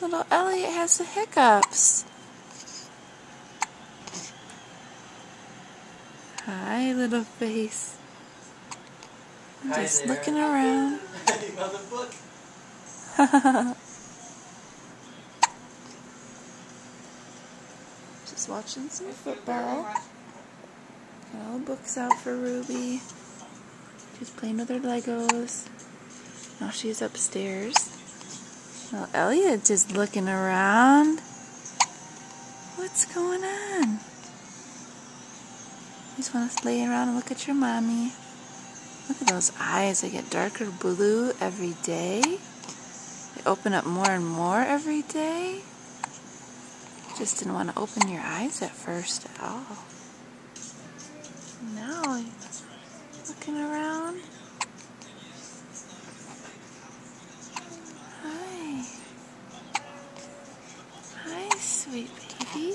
Little Elliot has the hiccups. Hi, little face. Hi Just there. Looking around. Another book. Just watching some football. Got all the books out for Ruby. She's playing with her Legos. Now she's upstairs. Well, Elliot just looking around. What's going on? You just want to lay around and look at your mommy. Look at those eyes. They get darker blue every day. They open up more and more every day. Just didn't want to open your eyes at first at all. Now looking around. Hi. Hi, sweet baby.